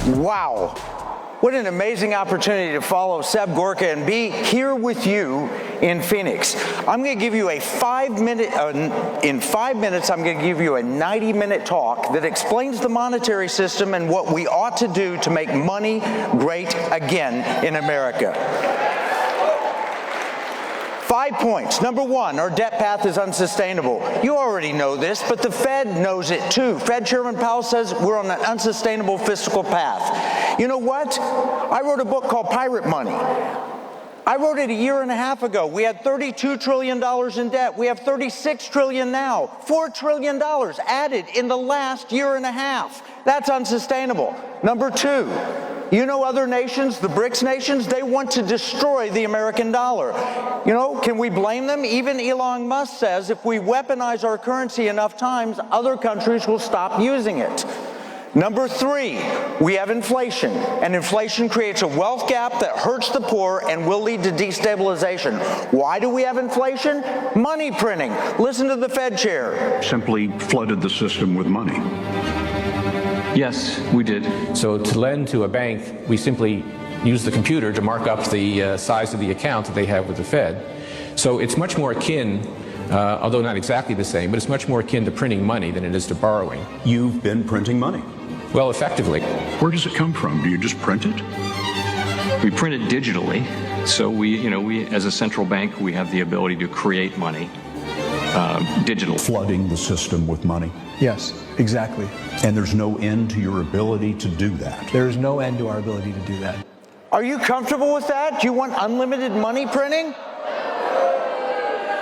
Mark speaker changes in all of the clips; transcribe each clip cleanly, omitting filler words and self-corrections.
Speaker 1: Wow. What an amazing opportunity to follow Seb Gorka and be here with you in Phoenix. I'm going to give you a 5-minute, in 5 minutes, I'm going to give you a 90-minute talk that explains the monetary system and what we ought to do to make money great again in America. 5 points. Number one, our debt path is unsustainable. You already know this, but the Fed knows it too. Fed Chairman Powell says we're on an unsustainable fiscal path. You know what? I wrote a book called Pirate Money. I wrote it a year and a half ago. We had $32 trillion in debt. We have $36 trillion now. $4 trillion added in the last year and a half. That's unsustainable. Number two, you know other nations, the BRICS nations, they want to destroy the American dollar. You know, can we blame them? Even Elon Musk says if we weaponize our currency enough times, other countries will stop using it. Number three, we have inflation, and inflation creates a wealth gap that hurts the poor and will lead to destabilization. Why do we have inflation? Money printing. Listen to the Fed chair.
Speaker 2: Simply flooded the system with money.
Speaker 3: Yes, we did.
Speaker 4: So to lend to a bank, we simply use the computer to mark up the size of the account that they have with the Fed. So it's much more akin, although not exactly the same, but it's much more akin to printing money than it is to borrowing.
Speaker 2: You've been printing money.
Speaker 4: Well, effectively.
Speaker 2: Where does it come from? Do you just print it?
Speaker 3: We print it digitally. So we as a central bank, we have the ability to create money digital.
Speaker 2: Flooding the system with money.
Speaker 5: Yes, exactly.
Speaker 2: And there's no end to your ability to do that.
Speaker 5: There is no end to our ability to do that.
Speaker 1: Are you comfortable with that? Do you want unlimited money printing?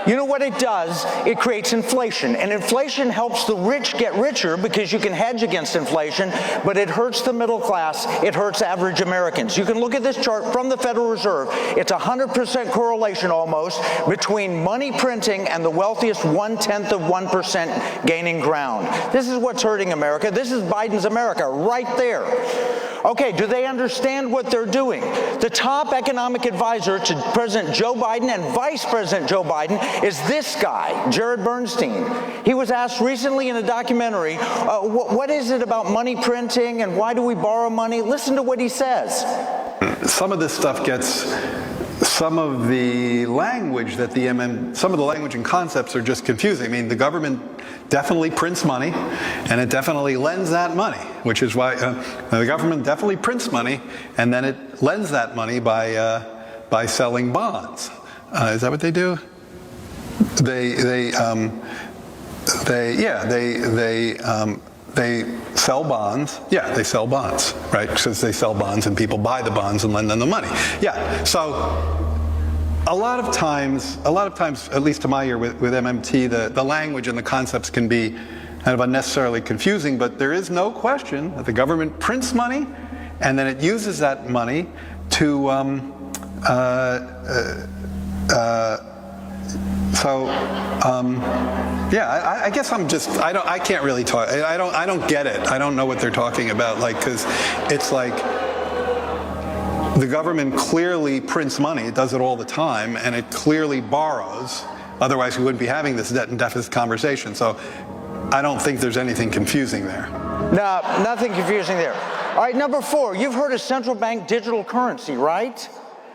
Speaker 1: You know what it does? It creates inflation, and inflation helps the rich get richer because you can hedge against inflation, but it hurts the middle class, it hurts average Americans. You can look at this chart from the Federal Reserve. It's 100% correlation almost between money printing and the wealthiest 0.1% gaining ground. This is what's hurting America. This is Biden's America right there. Okay, do they understand what they're doing? The top economic advisor to President Joe Biden and Vice President Joe Biden is this guy, Jared Bernstein. He was asked recently in a documentary, what is it about money printing and why do we borrow money? Listen to what he says.
Speaker 6: Some of this stuff gets, some of the language that some of the language and concepts are just confusing. I mean, the government definitely prints money, and it definitely lends that money, which is why the government definitely prints money, and then it lends that money by selling bonds. Is that what they do? They sell bonds. Yeah, they sell bonds, right? Because they sell bonds and people buy the bonds and lend them the money. Yeah, so a lot of times, at least to my ear with MMT, the language and the concepts can be kind of unnecessarily confusing, but there is no question that the government prints money and then it uses that money to I guess I'm just, I can't really talk, I don't get it. I don't know what they're talking about, like, because it's like the government clearly prints money, it does it all the time, and it clearly borrows, otherwise we wouldn't be having this debt and deficit conversation. So I don't think there's anything confusing there.
Speaker 1: No, nothing confusing there. All right, number four, you've heard of central bank digital currency, right?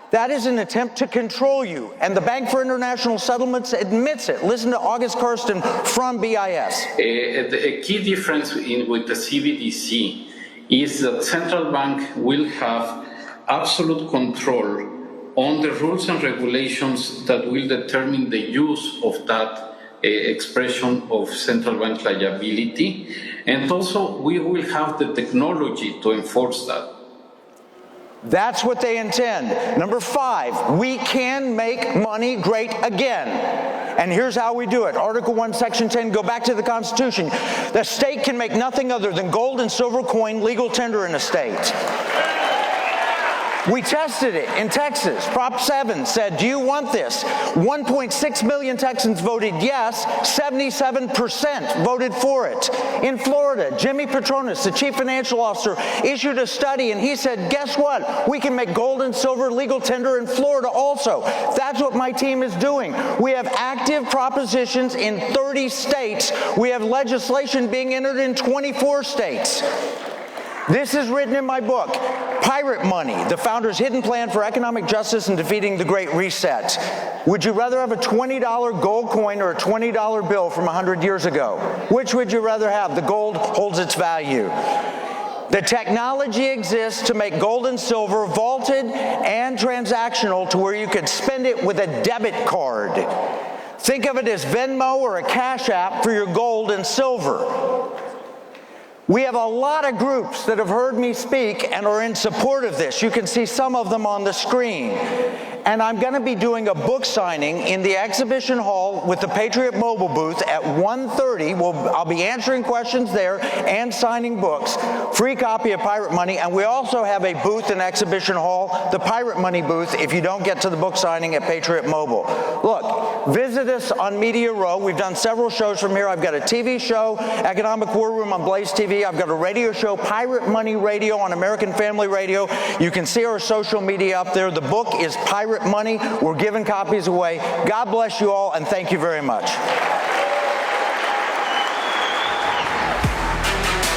Speaker 1: That is an attempt to control you, and the Bank for International Settlements admits it. Listen to August Karsten from BIS.
Speaker 7: A key difference with the CBDC is that central bank will have absolute control on the rules and regulations that will determine the use of that expression of central bank liability, and also we will have the technology to enforce that.
Speaker 1: That's what they intend. Number five, we can make money great again. And here's how we do it. Article 1, Section 10, go back to the Constitution. The state can make nothing other than gold and silver coin legal tender in a state. We tested it in Texas. Prop 7 said, do you want this? 1.6 million Texans voted yes. 77% voted for it. In Florida, Jimmy Patronis, the chief financial officer, issued a study, and he said, guess what? We can make gold and silver legal tender in Florida also. That's what my team is doing. We have active propositions in 30 states. We have legislation being entered in 24 states. This is written in my book, Pirate Money, the founder's hidden plan for economic justice and defeating the Great Reset. Would you rather have a $20 gold coin or a $20 bill from 100 years ago? Which would you rather have? The gold holds its value. The technology exists to make gold and silver vaulted and transactional to where you could spend it with a debit card. Think of it as Venmo or a Cash App for your gold and silver. We have a lot of groups that have heard me speak and are in support of this. You can see some of them on the screen. And I'm going to be doing a book signing in the exhibition hall with the Patriot Mobile booth at 1:30. I'll be answering questions there and signing books. Free copy of Pirate Money. And we also have a booth in exhibition hall, the Pirate Money booth, if you don't get to the book signing at Patriot Mobile. Look, visit us on Media Row. We've done several shows from here. I've got a TV show, Economic War Room on Blaze TV. I've got a radio show, Pirate Money Radio on American Family Radio. You can see our social media up there. The book is Pirate Money. We're giving copies away. God bless you all, and thank you very much.